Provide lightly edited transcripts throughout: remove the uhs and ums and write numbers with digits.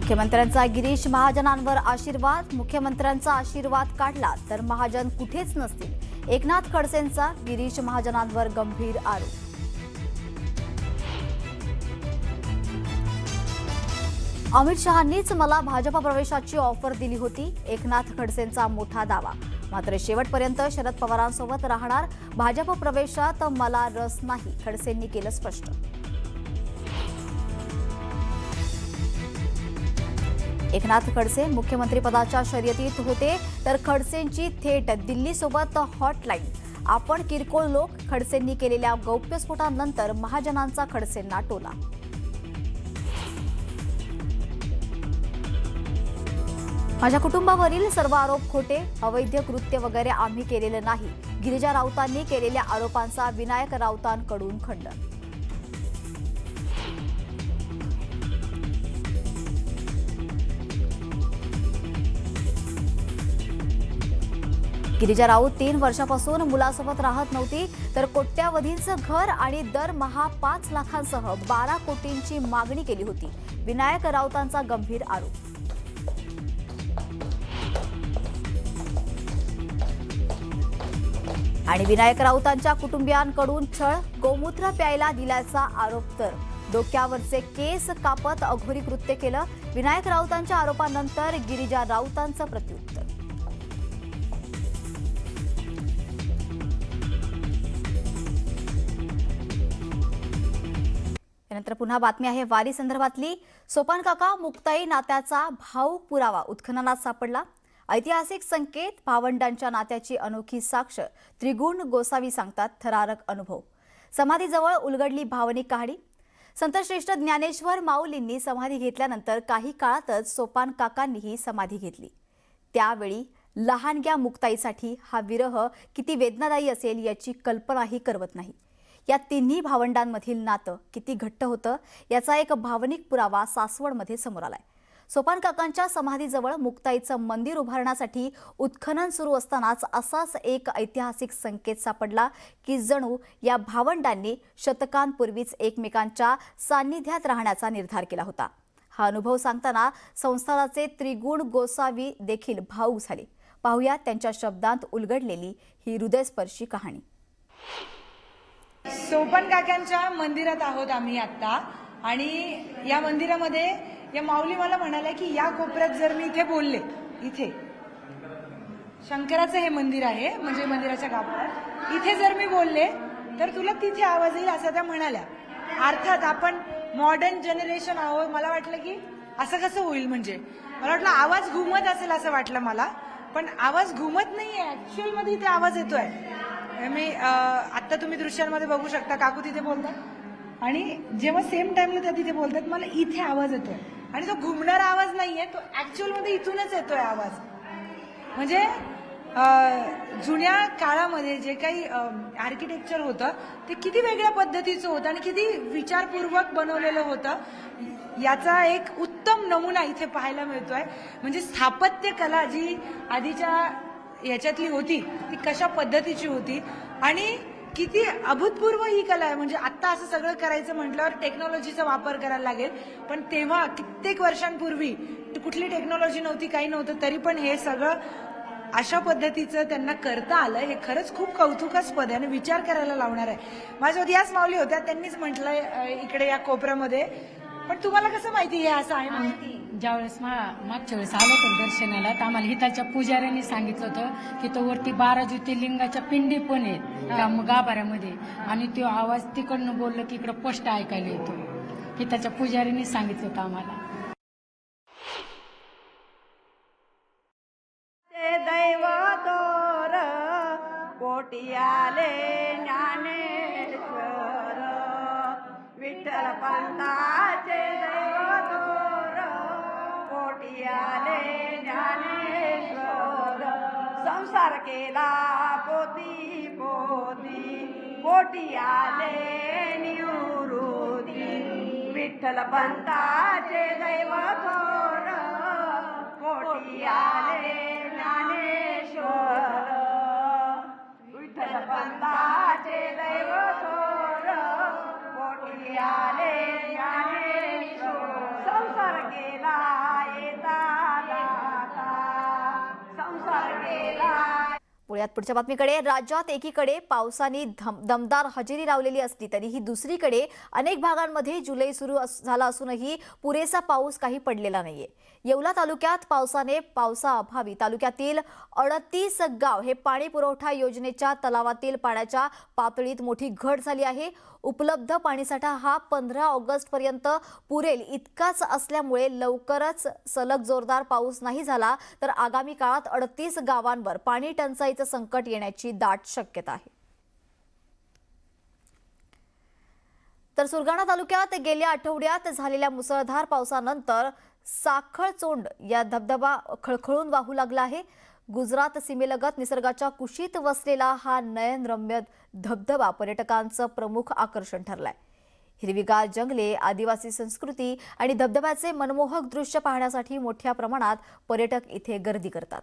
मुख्यमंत्र्यांचा गिरीश महाजनांवर आशीर्वाद. मुख्यमंत्र्यांचा आशीर्वाद काढला तर महाजन कुठेच नसतील. एकनाथ खडसेंचा गिरीश महाजनांवर गंभीर आरोप. अमित शहांनीच मला भाजप प्रवेशाची ऑफर दिली होती. एकनाथ खडसेंचा मोठा दावा. मात्र शेवटपर्यंत शरद पवारांसोबत राहणार. भाजप प्रवेशात मला रस नाही, खडसेंनी केलं स्पष्ट. एकनाथ खडसे मुख्यमंत्रीपदाच्या शर्यतीत होते तर खडसेंची थेट दिल्लीसोबत हॉटलाईन. आपण किरकोळ लोक, खडसेंनी केलेल्या गौप्यस्फोटानंतर महाजनांचा खडसेंना टोला. माझ्या कुटुंबावरील सर्व आरोप खोटे, अवैध कृत्य वगैरे आम्ही केलेलं नाही. गिरिजा राऊतांनी केलेल्या आरोपांचा विनायक राऊतांकडून खंडन. गिरिजा राऊत 3 वर्षापासून मुलासोबत राहत नव्हती तर कोट्यावधींचं घर आणि दरमहा 5 लाखांसह 12 कोटींची मागणी केली होती. विनायक राऊतांचा गंभीर आरोप. आणि विनायक राऊतांच्या कुटुंबियांकडून छळ, गोमूत्र प्यायला दिल्याचा आरोप. तर डोक्यावरचे केस कापत अघोरी कृत्य केलं. विनायक राऊतांच्या आरोपानंतर गिरिजा राऊतांचं प्रत्युत्तर. त्यानंतर पुन्हा बातमी आहे वारी संदर्भातली. सोपान काका मुक्ताई नात्याचा भावूक पुरावा उत्खननात सापडला. ऐतिहासिक संकेत, भावंडांच्या नात्याची अनोखी साक्ष. त्रिगुण गोसावी सांगतात थरारक अनुभव. समाधीजवळ उलगडली भावनिक कहाणी. संतश्रेष्ठ ज्ञानेश्वर माऊलींनी समाधी घेतल्यानंतर काही काळातच सोपान काकांनीही समाधी घेतली. त्यावेळी लहानग्या मुक्ताईसाठी हा विरह किती वेदनादायी असेल याची कल्पनाही करवत नाही. या तिन्ही भावंडांमधील नातं किती घट्ट होतं याचा एक भावनिक पुरावा सासवडमध्ये समोर आलाय. सोपान काकांच्या समाधीजवळ मुक्ताईचं मंदिर उभारण्यासाठी उत्खनन सुरू असतानाच असाच एक ऐतिहासिक संकेत सापडला की जणू या भावंडांनी शतकांपूर्वीच एकमेकांच्या सान्निध्यात राहण्याचा निर्धार केला होता. हा अनुभव सांगताना संस्थानाचे त्रिगुण गोसावी देखील भावूक झाले. पाहूया त्यांच्या शब्दांत उलगडलेली ही हृदयस्पर्शी कहाणी. सोपान काकांच्या मंदिरात आहोत आम्ही आता. आणि या मंदिरामध्ये या माऊली मला म्हणाल्या की या कोपऱ्यात जर मी इथे बोलले, इथे शंकराचं हे मंदिर आहे म्हणजे मंदिराच्या गाभाऱ्यात, इथे जर मी बोलले तर तुला तिथे आवाज येईल असं त्या म्हणाल्या. अर्थात आपण मॉडर्न जनरेशन आहोत. मला वाटलं की असं कसं होईल, म्हणजे मला वाटलं आवाज घुमत असेल असं वाटलं मला, पण आवाज घुमत नाहीये. ऍक्च्युअल मध्ये इथे आवाज येतोय. मी आता तुम्ही दृश्यांमध्ये बघू शकता काकू तिथे बोलतात आणि जेव्हा सेम टाइमला त्या तिथे बोलतात मला इथे आवाज येतोय. आणि तो घुमणारा आवाज नाहीये, तो ऍक्च्युअल मध्ये इथूनच येतोय आवाज. म्हणजे जुन्या काळामध्ये जे काही आर्किटेक्चर होतं ते किती वेगळ्या पद्धतीचं होतं आणि किती विचारपूर्वक बनवलेलं होतं याचा एक उत्तम नमुना इथे पाहायला मिळतोय. म्हणजे स्थापत्य कला जी आधीच्या याच्यातली होती ती कशा पद्धतीची होती आणि किती अभूतपूर्व ही कला आहे. म्हणजे आता असं सगळं करायचं म्हटल्यावर टेक्नॉलॉजीचा वापर करायला लागेल, पण तेव्हा कित्येक वर्षांपूर्वी कुठली टेक्नॉलॉजी नव्हती, काही नव्हतं, तरी पण हे सगळं अशा पद्धतीचं त्यांना करता आलं. हे खरंच खूप कौतुकास्पद आहे आणि विचार करायला लावणार आहे. माझ्यासोबत याच माऊली होत्या, त्यांनीच म्हटलंय इकडे या कोपऱ्यामध्ये. पण तुम्हाला कसं माहिती हे असं आहे माहिती? ज्यावेळेस मागच्या वेळेस आलो होतो दर्शनाला तर आम्हाला हिताच्या पुजाऱ्यांनी सांगितलं होतं की तो वरती 12 ज्योतिर्लिंगाच्या पिंडी पण आहेत त्या गाभाऱ्यामध्ये आणि तो आवाज तिकडनं बोललो की इकडं स्पष्ट ऐकायला येतो. हिताच्या पुजाऱ्यांनी सांगितलं होतं आम्हाला. दैव तोर कोटी आले ज्ञानेश्वर विठ्ठल पंताचे दैव तोर कोटी आले ज्ञानेश्वर संसार केला पोती पोती कोटी आले निवृत्ती विठ्ठल पंताचे दैव तोर कोटी आले ज्ञानेश्वर विठ्ठल पंताचे दैव थोर कोटी आले ज्ञानेश्वर संसार केला वळूयात पुढच्या बातमीकडे. राज्यात एकीकडे पावसाने दमदार हजेरी लावलेली असली तरीही दुसरीकडे अनेक भागांमध्ये जुलै सुरू झाला असूनही पुरेसा पाऊस काही पडलेला नाहीये. येवला तालुक्यात पावसाअभावी तालुक्यातील 38 गाव हे पाणी पुरवठा योजनेच्या तलावातील पाण्याच्या पातळीत मोठी घट झाली आहे. उपलब्ध पाणीसाठा हा 15 ऑगस्ट पर्यंत पुरेल इतकाच असल्यामुळे लवकरच सलग जोरदार पाऊस नाही झाला तर आगामी काळात 38 गावांवर पाणी टंचाईचं संकट येण्याची दाट शक्यता आहे. तर सुरगाणा तालुक्यात गेल्या आठवड्यात झालेल्या मुसळधार पावसानंतर साखळचोंड या धबधबा खळखळून वाहू लागला आहे. गुजरात सीमेलगत निसर्गाच्या कुशीत वसलेला हा नयनरम्य धबधबा पर्यटकांचं प्रमुख आकर्षण ठरलाय. हिरवीगार जंगले, आदिवासी संस्कृती आणि धबधब्याचे मनमोहक दृश्य पाहण्यासाठी मोठ्या प्रमाणात पर्यटक इथे गर्दी करतात.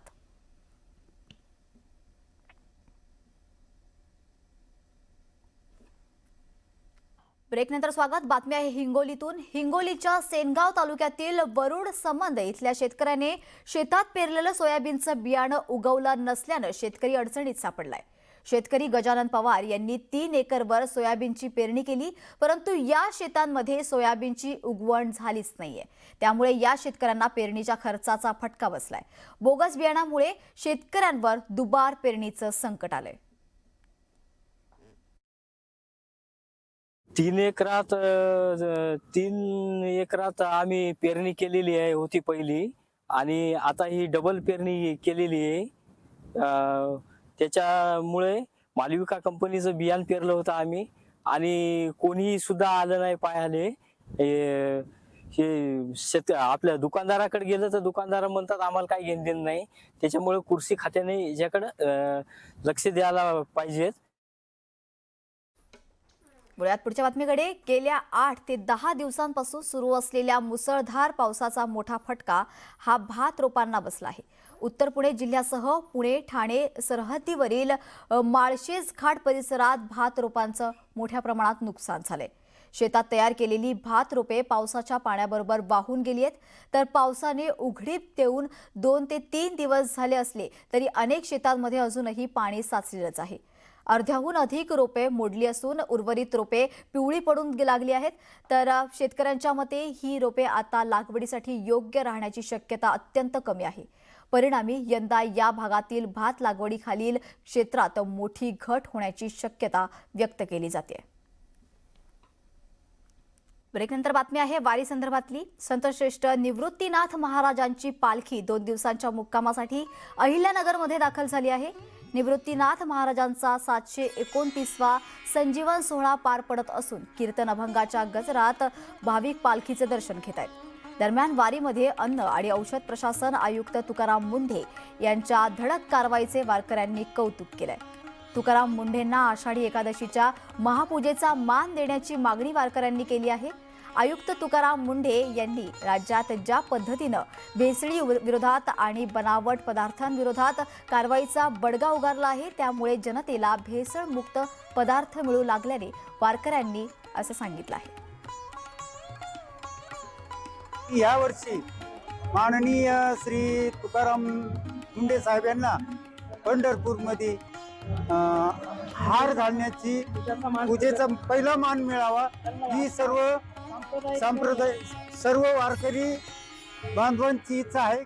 ब्रेकनंतर स्वागत. बातमी आहे हिंगोलीतून. हिंगोलीच्या सेनगाव तालुक्यातील वरुड समंद इथल्या शेतकऱ्याने शेतात पेरलेलं सोयाबीनचं बियाणं उगवलं नसल्यानं शेतकरी अडचणीत सापडलाय. शेतकरी गजानन पवार यांनी 3 एकरवर सोयाबीनची पेरणी केली, परंतु या शेतांमध्ये सोयाबीनची उगवण झालीच नाहीये. त्यामुळे या शेतकऱ्यांना पेरणीच्या खर्चाचा फटका बसलाय. बोगस बियाणामुळे शेतकऱ्यांवर दुबार पेरणीचं संकट आलंय. 3 एकरात आम्ही पेरणी केलेली आहे होती पहिली, आणि आता ही डबल पेरणी केलेली आहे. त्याच्यामुळे मालविका कंपनीचं बियाण पेरलं होतं आम्ही, आणि कोणीही सुद्धा आलं नाही पाहायला. हे आपल्या दुकानदाराकडे गेलं तर दुकानदार म्हणतात आम्हाला काही घेणं देणं नाही. त्याच्यामुळे कृषी खात्याने याच्याकडे लक्ष द्यायला पाहिजे. वळूयात पुढच्या बातमीकडे. गेल्या 8 ते 10 दिवसांपासून सुरू असलेल्या मुसळधार पावसाचा मोठा फटका हा भात रोपांना बसला आहे. उत्तर पुणे जिल्ह्यासह पुणे ठाणे सरहद्दीवरील माळशेज घाट परिसरात भात रोपांचं मोठ्या प्रमाणात नुकसान झालंय. शेतात तयार केलेली भात रोपे पावसाच्या पाण्याबरोबर वाहून गेली आहेत. तर पावसाने उघडीप देऊन 2 ते 3 दिवस झाले असले तरी अनेक शेतांमध्ये अजूनही पाणी साचलेलंच आहे. अर्ध्याहून अधिक रोपे मोडली असून उर्वरित रोपे पिवळी पडून लागली आहेत. तर शेतकऱ्यांच्या मते ही रोपे आता लागवडीसाठी योग्य राहण्याची शक्यता अत्यंत कमी आहे. परिणामी यंदा या भागातील भात लागवडीखालील क्षेत्रात मोठी घट होण्याची शक्यता व्यक्त केली जाते. ब्रेकनंतर बातमी आहे वारी संदर्भातली. संतश्रेष्ठ निवृत्तीनाथ महाराजांची पालखी 2 दिवसांच्या मुक्कामासाठी अहिल्यानगरमध्ये दाखल झाली आहे. निवृत्तीनाथ महाराजांचा 729वा संजीवन सोहळा पार पडत असून कीर्तन अभंगाच्या गजरात भाविक पालखीचे दर्शन घेत आहेत. दरम्यान वारीमध्ये अन्न आणि औषध प्रशासन आयुक्त तुकाराम मुंढे यांच्या धडक कारवाईचे वारकऱ्यांनी कौतुक केलंय. तुकाराम मुंढेंना आषाढी एकादशीच्या महापूजेचा मान देण्याची मागणी वारकऱ्यांनी केली आहे. आयुक्त तुकाराम मुंढे यांनी राज्यात ज्या पद्धतीनं भेसळी विरोधात आणि बनावट पदार्थांविरोधात कारवाईचा बडगा उगारला आहे, त्यामुळे जनतेला भेसळमुक्त पदार्थ मिळू लागल्याने वारकऱ्यांनी असं सांगितलं आहे. यावर्षी माननीय श्री तुकाराम मुंढे साहेब यांना पंढरपूरमध्ये हार घालण्याची पूजेचा पहिला मान मिळावा ही सर्व वारकरी बांधवांची इच्छा आहे.